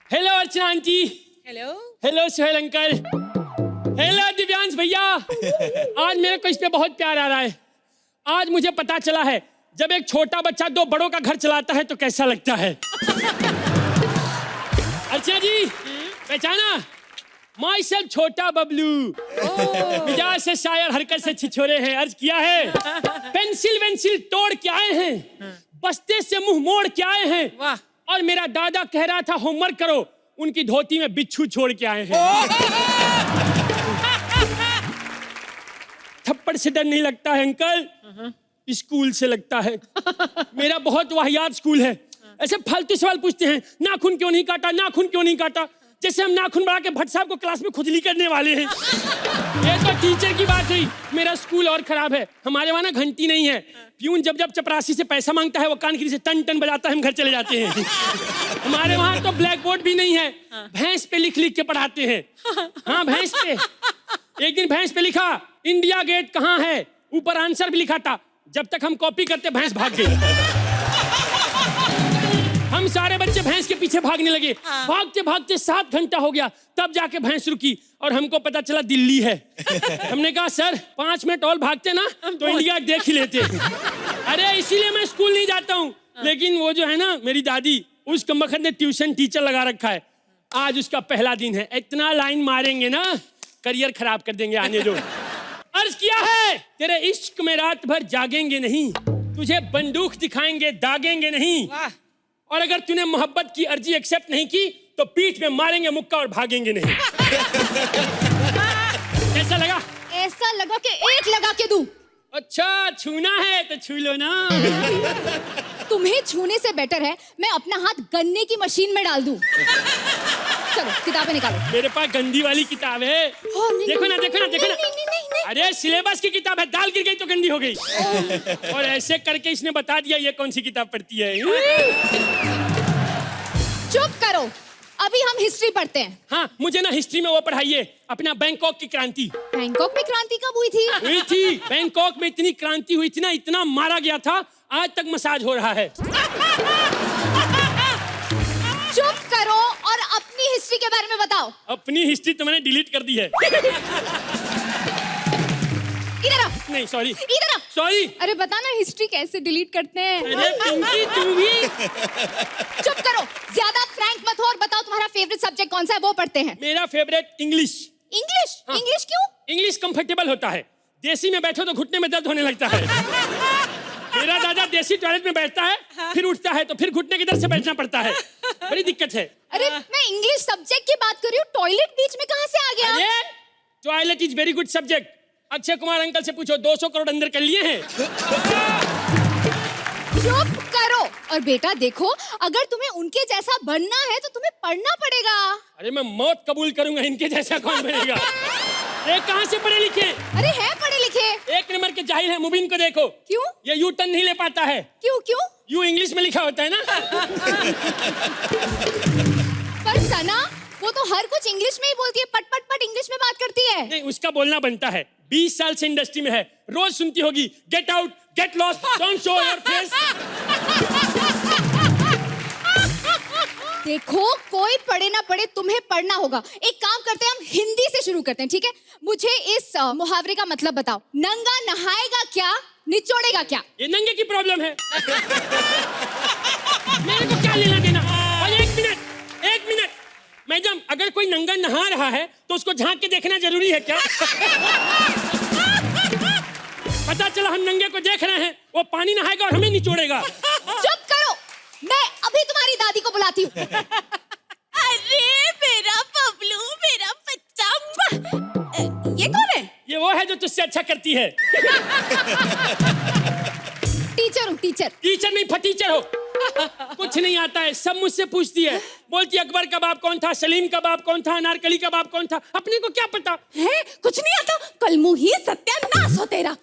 Hello Archana aunty. Hello. Hello Sohail uncle. Hello Divyansh भैया। आज मेरे को इस पे बहुत प्यार आ रहा है। आज मुझे पता चला है जब एक छोटा बच्चा दो बड़ों का घर चलाता है तो कैसा लगता है। अर्चना जी पहचाना? माई सेल्फ छोटा बबलू। मिजाज से शायर, हरकत से छिछोरे हैं। अर्ज किया है पेंसिल वेंसिल तोड़ के आए हैं, बस्ते से मुंह मोड़ के आए हैं। वाह। और मेरा दादा कह रहा था होमवर्क करो, उनकी धोती में बिच्छू छोड़ के आए हैं। थप्पड़ से डर नहीं लगता है अंकल, स्कूल से लगता है। मेरा बहुत वाहियात स्कूल है। ऐसे फालतू सवाल पूछते हैं, नाखून क्यों नहीं काटा, नाखून क्यों नहीं काटा, जैसे हम नाखून बढ़ा के भट्ट साहब को क्लास में खुजली करने वाले हैं। ये तो टीचर की बात हुई। मेरा स्कूल और खराब है। हमारे वहाँ ना घंटी नहीं है। प्यून जब जब चपरासी से पैसा मांगता है वो कानखिरी से टन टन बजाता है, हम घर चले जाते हैं। हमारे वहाँ तो ब्लैक बोर्ड भी नहीं है, भैंस पे लिख लिख के पढ़ाते हैं। हाँ भैंस पे। एक दिन भैंस पे लिखा इंडिया गेट कहाँ है, ऊपर आंसर भी लिखा था। जब तक हम कॉपी करते भैंस भाग गई। हम सारे बच्चे भैंस के पीछे भागने लगे। भागते भागते 7 घंटा हो गया, तब जाके भैंस रुकी और हमको पता चला दिल्ली है। हमने कहा सर 5 मिनट और भागते ना तो इंडिया देख ही लेते। अरे इसीलिए मैं स्कूल नहीं जाता हूँ। लेकिन वो जो है ना मेरी दादी, उस कमबख्त ने ट्यूशन टीचर लगा रखा है। आज उसका पहला दिन है। इतना लाइन मारेंगे ना करियर खराब कर देंगे। आने दो। अर्ज किया है तेरे इश्क में रात भर जागेंगे नहीं, तुझे बंदूक दिखाएंगे दागेंगे नहीं। और अगर तूने मोहब्बत की अर्जी एक्सेप्ट नहीं की तो पीठ में मारेंगे मुक्का और भागेंगे नहीं। कैसा लगा? ऐसा लगा कि एक लगा के दूं। अच्छा छूना है तो छू लो ना। तुम्हें छूने से बेटर है मैं अपना हाथ गन्ने की मशीन में डाल दूं। चलो किताबें निकालो। मेरे पास गंदी वाली किताब है। देखो ना देखो ना देखो ना। नहीं। अरे सिलेबस की किताब है, दाल गिर गई तो गंदी हो गई। और ऐसे करके इसने बता दिया ये कौन सी किताब पढ़ती है। चुप करो, अभी हम हिस्ट्री पढ़ते हैं। हाँ मुझे ना हिस्ट्री में वो पढ़ाइए, अपना बैंकॉक की क्रांति। बैंकॉक में क्रांति कब हुई थी? हुई थी। बैंकॉक में इतनी क्रांति हुई थी ना, इतना मारा गया था, आज तक मसाज हो रहा है। चुप करो और अपनी हिस्ट्री के बारे में बताओ। अपनी हिस्ट्री तो मैंने डिलीट कर दी है। इधर आओ। नहीं सॉरी। इधर आओ। सॉरी। अरे बता ना हिस्ट्री कैसे डिलीट करते हैं। अरे पिंकी तू भी। चुप करो, ज्यादा फ्रैंक मत हो और बताओ तुम्हारा फेवरेट सब्जेक्ट कौन सा है, वो पढ़ते हैं। मेरा फेवरेट इंग्लिश। इंग्लिश? हाँ। इंग्लिश क्यों? इंग्लिश कंफर्टेबल होता है। देसी में बैठो तो घुटने में दर्द होने लगता है। मेरा दादा देसी टॉयलेट में बैठता है, फिर उठता है तो फिर घुटने की दर्द से बैठना पड़ता है। बड़ी दिक्कत है। अरे मैं इंग्लिश सब्जेक्ट की बात कर रही हूँ, टॉयलेट बीच में कहाँ से आ गया? अरे toilet is very good subject. Akshay Kumar uncle से पूछो, 200 करोड़ अंदर कर लिए हैं। चुप करो। और बेटा देखो, अगर तुम्हें उनके जैसा बनना है तो तुम्हें पढ़ना पड़ेगा। अरे मैं मौत कबूल करूंगा, इनके जैसा कौन बनेगा। ये कहाँ से पढ़े लिखे? अरे है पढ़े लिखे। 1 नंबर के जाहिल है। मुबीन को देखो। क्यों? ये यू टर्न नहीं ले पाता है। क्यों? यू इंग्लिश में लिखा होता है ना। पर सना वो तो हर कुछ इंग्लिश में ही बोलती है, पट पट पट इंग्लिश में बात करती है। नहीं उसका बोलना बनता है। 20 साल से इंडस्ट्री में है, रोज सुनती होगी get out, get lost, don't show your face. देखो कोई पढ़े ना पढ़े तुम्हें पढ़ना होगा। एक काम करते हैं, हम हिंदी से शुरू करते हैं, ठीक है? मुझे इस मुहावरे का मतलब बताओ। नंगा नहाएगा क्या, निचोड़ेगा क्या? ये नंगे की प्रॉब्लम है। मेरे को क्या लेना देना। और एक मिनट मैडम, अगर कोई नंगा नहा रहा है तो उसको झांक के देखना जरूरी है क्या? पता चला हम नंगे को देख रहे हैं, वो पानी नहाएगा और हमें निचोड़ेगा। चुप करो, मैं अभी तुम्हारी दादी को बुलाती हूँ। अरे मेरा बबलू, मेरा बच्चा। ये कौन है? ये वो है जो तुझसे अच्छा करती है। टीचर हूँ, टीचर। टीचर नहीं फटीचर हो। कुछ नहीं आता है, सब मुझसे पूछती है। बोलती अकबर का बाप कौन था, सलीम का बाप कौन था, अनारकली का बाप कौन था। अपने को क्या पता है? कुछ नहीं आता। कल मुही सत्यानाश हो तेरा।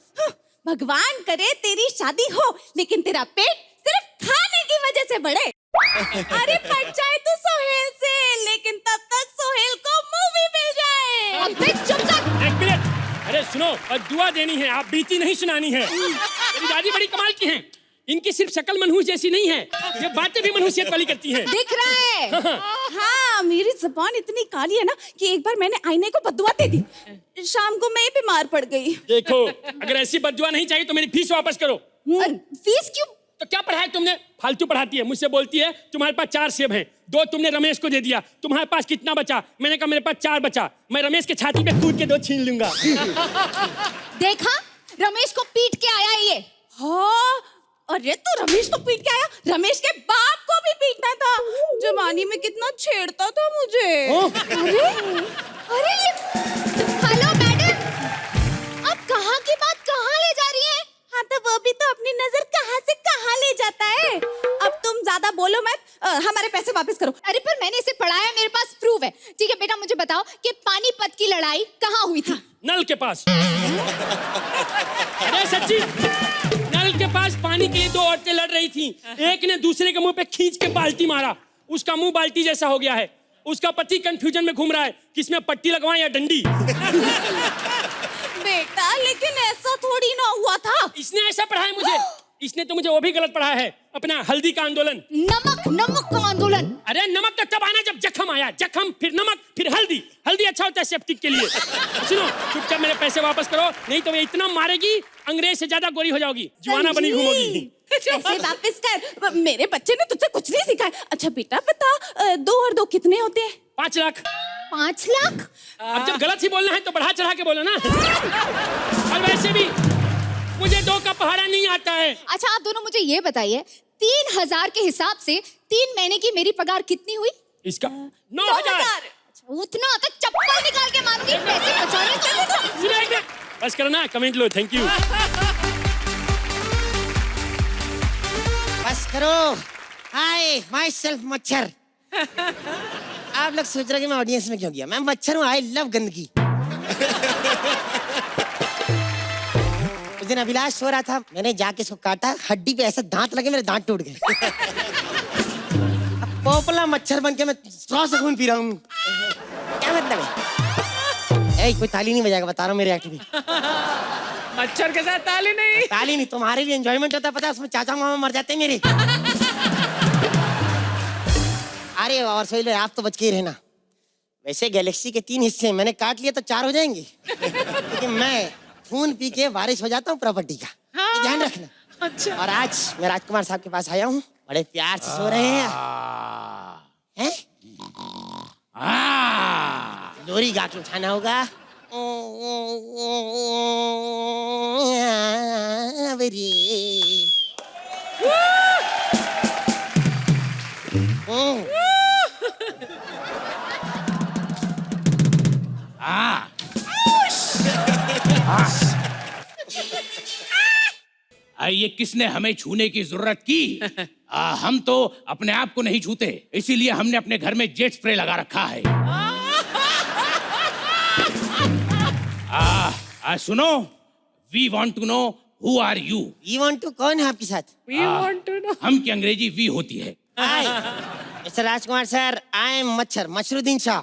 भगवान करे तेरी शादी हो, लेकिन तेरा पेट सिर्फ खाने की वजह से बढ़े। अरे पट जाए तो सोहेल से, लेकिन तब तक सोहेल को मूवी मिल जाए। अबे चुप कर। 1 मिनट। अरे सुनो, और दुआ देनी है, आप बीती नहीं सुनानी है। मेरी दादी बड़ी कमाल की हैं। इनकी सिर्फ शक्ल मनहूस जैसी नहीं है, ये बातें भी मनहूसियत वाली करती हैं। दिख रहा है। हाँ ना मेरी जुबान इतनी काली है ना कि एक बार मैंने आईने को बददुआ दे दी। शाम को मैं ही बीमार पड़ गई। देखो, अगर ऐसी बददुआ नहीं चाहिए तो मेरी फीस वापस करो। फीस क्यों? तो क्या पढ़ाया तुमने? फालतू पढ़ाती है। मुझसे बोलती है तुम्हारे पास 4 सेब हैं, 2 तुमने रमेश को दे दिया, तुम्हारे पास कितना बचा? मैंने कहा मेरे पास 4 बचा, मैं रमेश के छाती पे कूद के 2 छीन लूंगा। देखा, रमेश को पीट के आया ये। हाँ, अरे तू रमेश को पीट के आया? रमेश के बाप को भी पीटना था। जवानी में कितना छेड़ता था मुझे। अरे ये, हेलो मैडम, अब कहाँ की बात कहाँ ले जा रही है? हाँ तो वो भी तो अपनी नजर कहाँ से कहाँ ले जाता है। अब तुम ज्यादा बोलो मत, हमारे पैसे वापस करो। अरे पर मैंने इसे पढ़ाया, मेरे पास प्रूफ है। ठीक है बेटा, मुझे बताओ कि पानीपत की लड़ाई कहाँ हुई थी? नल के पास। अरे सच्ची, नल के पास पानी के लिए 2 औरतें लड़ रही थी। एक ने दूसरे के मुंह पे खींच के बाल्टी मारा, उसका मुंह बाल्टी जैसा हो गया है। उसका पति कंफ्यूजन में घूम रहा है किसमें पट्टी लगवाएं या डंडी। बेटा लेकिन ऐसा थोड़ी ना हुआ था। इसने ऐसा पढ़ाया मुझे। इसने तो मुझे वो भी गलत पढ़ाया है, अपना हल्दी का आंदोलन। नमक का आंदोलन। अरे नमक तो तब आना जब जख्म आया, जख्म फिर नमक फिर हल्दी। हल्दी अच्छा होता है सेप्टिक के लिए। सुनो, चुपचाप मेरे पैसे वापस करो, नहीं तो वे इतना मारेगी अंग्रेज से ज्यादा गोरी हो जाओगी, जवाना बनी घूमोगी। पैसे वापस कर, मेरे बच्चे ने तुझसे कुछ नहीं सिखाया। अच्छा बेटा बता, 2 और 2 कितने होते हैं? 5 लाख। 5 लाख? अब जब गलत ही बोलना है तो बढ़ा चढ़ा के बोलो ना। और वैसे भी मुझे 2 का पहाड़ा नहीं आता है। अच्छा आप दोनों मुझे ये बताइए, 3000 के हिसाब से 3 महीने की मेरी पगार कितनी हुई? इसका 9000। उतना आता चप्पल निकाल के मारूंगी। पैसे बचाने चले। बस करो ना, कमेंट लो। Thank you. बस करो। हाय माई सेल्फ मच्छर। आप लोग सोच रहे कि मैं ऑडियंस में क्यों गया? मैं मच्छर हूँ, आई लव गंदगी। उस दिन अभिलाष सो रहा था, मैंने जाके इसको काटा, हड्डी पे ऐसा दांत लगे मेरे दांत टूट गए। अब पोपला मच्छर बन के मैं स्ट्रॉ से खून पी रहा हूँ। क्या मतलब है? कोई ताली नहीं बजाएगा, बता रहा हूँ मेरे एक्ट भी। मच्छर के साथ ताली नहीं। ताली नहीं, तुम्हारे लिए एंजॉयमेंट होता है, पता है? उसमें चाचा मामा मर जाते हैं मेरे। अरे और सोई लो, आप तो बच के ही रहना। वैसे गैलेक्सी के 3 हिस्से हैं, मैंने काट लिया तो 4 हो जाएंगे। लेकिन मैं खून पी के वारिस हो जाता हूँ प्रॉपर्टी का। हाँ। ध्यान रखना। अच्छा। और आज मैं राजकुमार साहब के पास आया हूँ, बड़े प्यार से सो रहे हैं। हैं? लोरी गा के उठाना होगा। ये किसने हमें छूने की जरूरत की? हम तो अपने आप को नहीं छूते, इसीलिए हमने अपने घर में जेट स्प्रे लगा रखा है। सुनो, we want to know who are you. We want to कौन है आपके साथ? We want to know. हम की अंग्रेजी वी होती है। हाय mister Rajkumar sir, I am मच्छर, मशरुद्दीन शाह।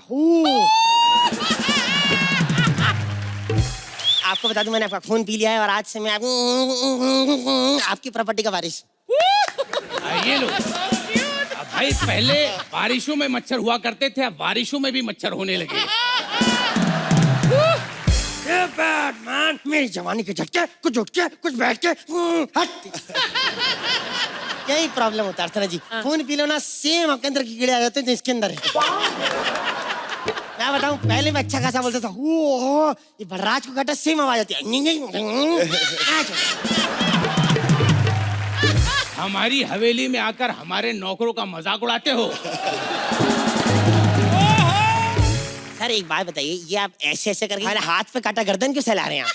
आपको बता दूं, मैंने आपका खून पी लिया है और आज से मैं आपकी प्रॉपर्टी का वारिस। ये लो। भाई पहले बारिशों में मच्छर हुआ करते थे, अब बारिशों में भी मच्छर होने लगे। बैटमैन, मेरी जवानी के झटके, कुछ उठ के कुछ बैठ के हट। यही प्रॉब्लम होता है अर्चना जी, खून पी लो ना, सेम आपके अंदर की कीड़े आ जाते हैं जो इसके अंदर है। मैं बताऊं, पहले मैं अच्छा खासा बोलता था, ओ ये बलराज को काटा सेम आवाज आती है। हमारी हवेली में आकर हमारे नौकरों का मजाक उड़ाते हो। सर एक बात बताइए, ये आप ऐसे ऐसे करके हमारे हाथ पे काटा गर्दन क्यों सहला रहे हैं आप?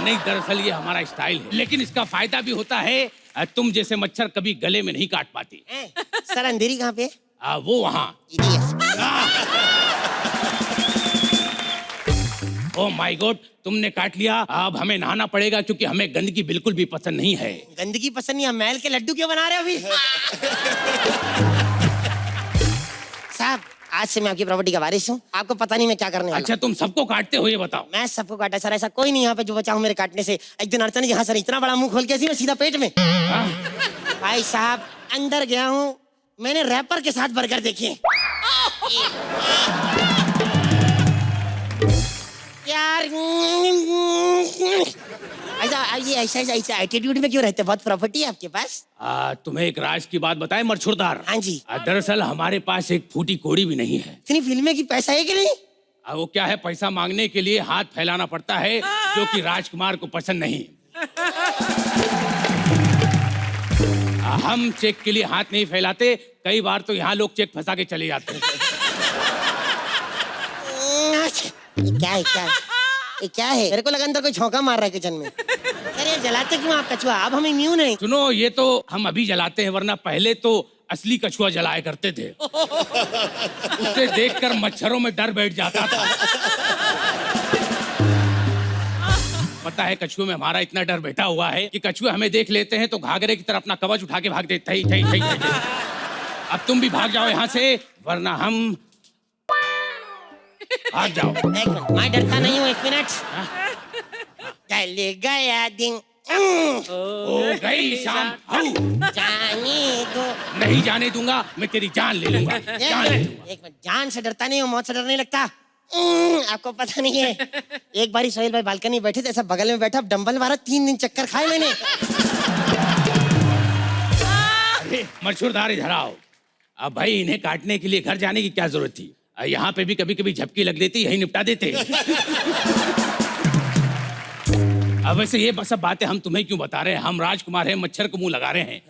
नहीं, दरअसल ये हमारा स्टाइल है, लेकिन इसका फायदा भी होता है। तुम जैसे मच्छर कभी गले में नहीं काट पाती। सर अंधेरी कहाँ पे? वो वहाँ। ओह माय गॉड, तुमने काट लिया। अब हमें नहाना पड़ेगा क्योंकि हमें गंदगी बिल्कुल भी पसंद नहीं है। गंदगी पसंद नहीं है? मैल के लड्डू क्यों बना रहे हो अभी? साहब आज से मैं आपकी प्रॉपर्टी का वारिस हूँ, आपको पता नहीं मैं क्या करने वाला। अच्छा तुम सबको काटते हो, ये बताओ। मैं सबको काटा सर, ऐसा कोई नहीं यहाँ पे जो बचा हूँ मेरे काटने से। एक दिन अर्चना जी, हाँ सर, इतना बड़ा मुंह खोल के ऐसी मैं सीधा पेट में। भाई साहब अंदर गया हूँ, मैंने रैपर के साथ बर्गर देखे। यार ये ऐसा एटीट्यूड में क्यों रहते? बहुत प्रॉपर्टी है आपके पास? तुम्हें एक राज की बात बताए मरछुरदार? हाँ जी। दरअसल हमारे पास एक फूटी कोड़ी भी नहीं है। इतनी फिल्में की पैसा है कि नहीं? वो क्या है, पैसा मांगने के लिए हाथ फैलाना पड़ता है, जो कि राजकुमार को पसंद नहीं। हम चेक के लिए हाथ नहीं फैलाते, कई बार तो यहाँ लोग चेक फंसा के चले जाते हैं। ये क्या है? मेरे को लगा अंदर कोई छौंका मार रहा है किचन में। अरे जलाते क्यों आप कछुआ? अब हम इम्यून है। सुनो, ये तो हम अभी जलाते हैं, वरना पहले तो असली कछुआ जलाया करते थे। उसे देखकर मच्छरों में डर बैठ जाता था। पता है, कछुए में हमारा इतना डर बैठा हुआ है कि कछुए हमें देख लेते हैं तो घाघरे की तरह अपना कवच उठा के भाग देते हैं। अब तुम भी भाग जाओ यहाँ से, वरना हम भाग जाओ। एक मिनट, मैं डरता नहीं हूँ। 1 मिनट। चले गया दिन, हो गई शाम, हाउ। जाने दो। नहीं जाने दूंगा, मैं तेरी जान ले लूंगा। जान ले लूंगा। एक मिनट, जान से डरता नहीं हूँ, मौत से डर नहीं लगता। आपको पता नहीं है, एक बारी सोहेल भाई बालकनी बैठे थे, ऐसा बगल में बैठा, डंबल मारा, 3 दिन चक्कर खाए मैंने। अरे मरछुरदार, इधर आओ। अब भाई, इन्हें काटने के लिए घर जाने की क्या जरूरत थी? यहाँ पे भी कभी कभी झपकी लग देती, यही निपटा देते। अब वैसे ये सब बातें हम तुम्हें क्यों बता रहे हैं? हम राजकुमार हैं, मच्छर को मुंह लगा रहे हैं।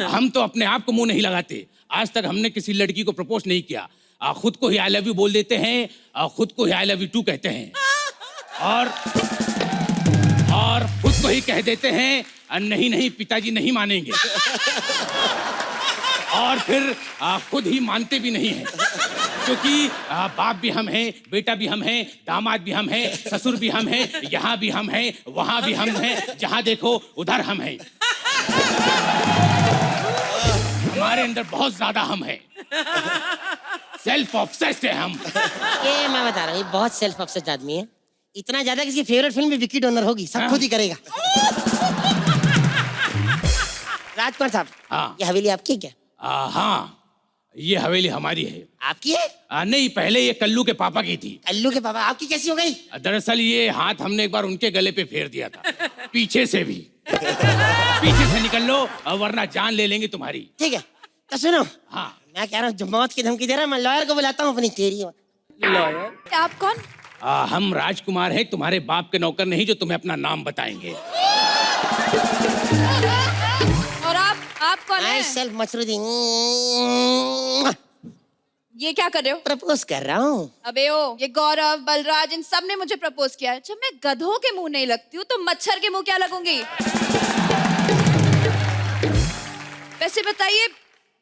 हम तो अपने आप को मुंह नहीं लगाते। आज तक हमने किसी लड़की को प्रपोज नहीं किया। खुद को ही आई लव यू बोल देते हैं, खुद को ही आई लव यू टू कहते हैं, और खुद को ही कह देते हैं नहीं नहीं पिताजी नहीं मानेंगे, और फिर खुद ही मानते भी नहीं हैं, क्योंकि बाप भी हम हैं, बेटा भी हम हैं, दामाद भी हम हैं, ससुर भी हम हैं, यहाँ भी हम हैं, वहाँ भी हम हैं, जहाँ देखो उधर हम हैं। हमारे अंदर बहुत ज्यादा हम हैं। सेल्फ ऑब्सेस्ड है हम। ये मैं बता रहा हूँ, ये बहुत सेल्फ ऑब्सेस्ड आदमी है। इतना ज्यादा कि इसकी फेवरेट फिल्म भी विकी डोनर होगी, सब खुद ही करेगा। राजकुमार साहब, हाँ। ये हवेली आपकी है क्या? हाँ, ये हवेली हमारी है। आपकी है? नहीं, पहले ये कल्लू के पापा की थी। कल्लू के पापा? आपकी कैसी हो गई? दरअसल ये हाथ हमने एक बार उनके गले पे फेर दिया था, पीछे से भी। पीछे से निकल लो, वरना जान ले लेंगे तुम्हारी। ठीक है, तो सुनो। हाँ, मैं कह रहा हूँ, जो मौत की धमकी दे रहा है, मैं लॉयर को बुलाता हूँ अपनी तेरी। लॉयर? आप कौन? हम राजकुमार हैं, तुम्हारे बाप के नौकर नहीं, जो तुम्हें अपना नाम बताएंगे। और आप कौन आई है? सेल्फ मसरूदीन। ये क्या कर रहे हो? प्रपोज कर रहा हूँ। अबे ओ, ये गौरव, बलराज, इन सब ने मुझे प्रपोज किया है। जब मैं गधों के मुंह नहीं लगती हूँ, तो मच्छर के मुंह क्या लगूंगी? वैसे बताइए,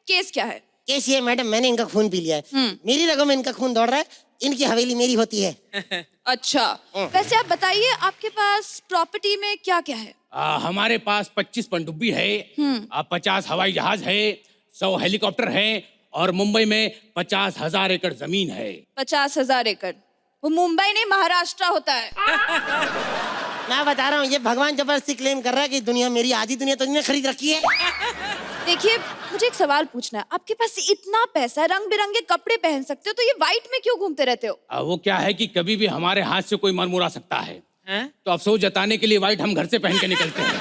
केस क्या है? केस ये मैडम, मैंने इनका खून पी लिया है। मेरी रगों में इनका खून दौड़ रहा है, इनकी हवेली मेरी होती है। अच्छा, वैसे आप बताइए, आपके पास प्रॉपर्टी में क्या क्या है? हमारे पास 25 पनडुब्बी है, 50 हवाई जहाज है, 100 हेलीकॉप्टर है, और मुंबई में 50,000 एकड़ जमीन है। 50,000 एकड़? वो मुंबई नहीं, महाराष्ट्र होता है। मैं बता रहा हूँ, ये भगवान जबरदस्ती क्लेम कर रहा है कि दुनिया मेरी, आधी दुनिया तो इन्होंने खरीद रखी है। देखिए, मुझे एक सवाल पूछना है। आपके पास इतना पैसा है, रंग बिरंगे कपड़े पहन सकते हो, तो ये व्हाइट में क्यों घूमते रहते हो? वो क्या है कि कभी भी हमारे हाथ से कोई मरमुरा सकता है, तो अफसोस जताने के लिए व्हाइट हम घर से पहन के निकलते हैं।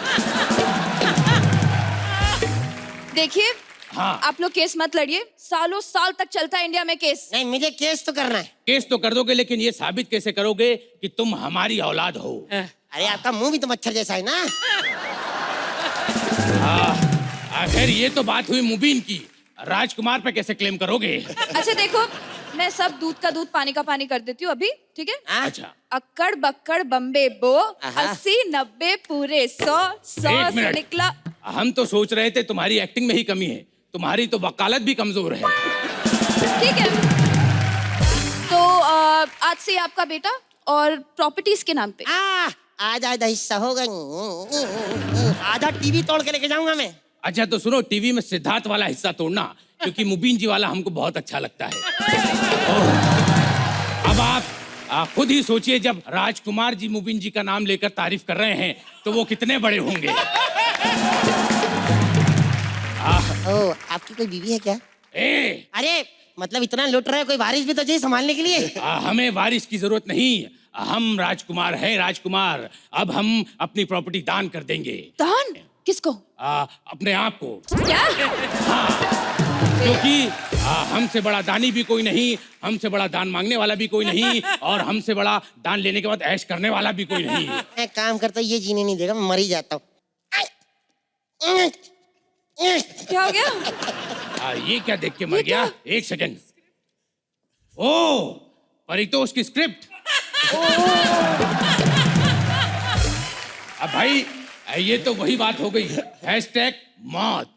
देखिए, हाँ। आप लोग केस मत लड़िए, सालों साल तक चलता है इंडिया में केस। नहीं, मुझे केस तो करना है। केस तो कर दोगे, लेकिन ये साबित कैसे करोगे कि तुम हमारी औलाद हो? अरे आपका मुंह भी तो मच्छर जैसा है ना। आखिर ये तो बात हुई मुबीन की, राजकुमार पे कैसे क्लेम करोगे? अच्छा देखो, मैं सब दूध का दूध, पानी का पानी कर देती हूँ अभी, ठीक है? अच्छा, अक्कड़ बक्कड़ बम्बे बो, आहा। 80 90 पूरे 100 100 एक से मिनट। निकला। हम तो सोच रहे थे तुम्हारी एक्टिंग में ही कमी है, तुम्हारी तो वकालत भी कमजोर है। ठीक है, तो आज से आपका बेटा और प्रॉपर्टीज के नाम पे। आधा आधा हिस्सा होगा, आधा टीवी तोड़ के लेके जाऊंगा मैं। अच्छा तो सुनो, टीवी में सिद्धार्थ वाला हिस्सा तोड़ना, क्योंकि मुबीन जी वाला हमको बहुत अच्छा लगता है। और अब आप खुद ही सोचिए, जब राजकुमार जी मुबीन जी का नाम लेकर तारीफ कर रहे हैं, तो वो कितने बड़े होंगे। ओ, आपकी कोई बीवी है क्या? ए, अरे मतलब इतना लुट रहा है, कोई बारिश भी तो चाहिए संभालने के लिए। हमें वारिस की जरूरत नहीं, हम राजकुमार है राजकुमार। अब हम अपनी प्रॉपर्टी दान कर देंगे। दान किसको? अपने आप को। क्या? क्योंकि हमसे बड़ा दानी भी कोई नहीं, हमसे बड़ा दान मांगने वाला भी कोई नहीं, और हमसे बड़ा दान लेने के बाद ऐश करने वाला भी कोई नहीं। मैं काम करता हूँ, ये जीने नहीं देगा, मैं मर ही जाता हूँ। क्या हो गया? ये क्या देख के मर गया? एक सेकंड। ओ परितोष की स्क्रिप्ट। अब भाई ये तो वही बात हो गई, #मौत।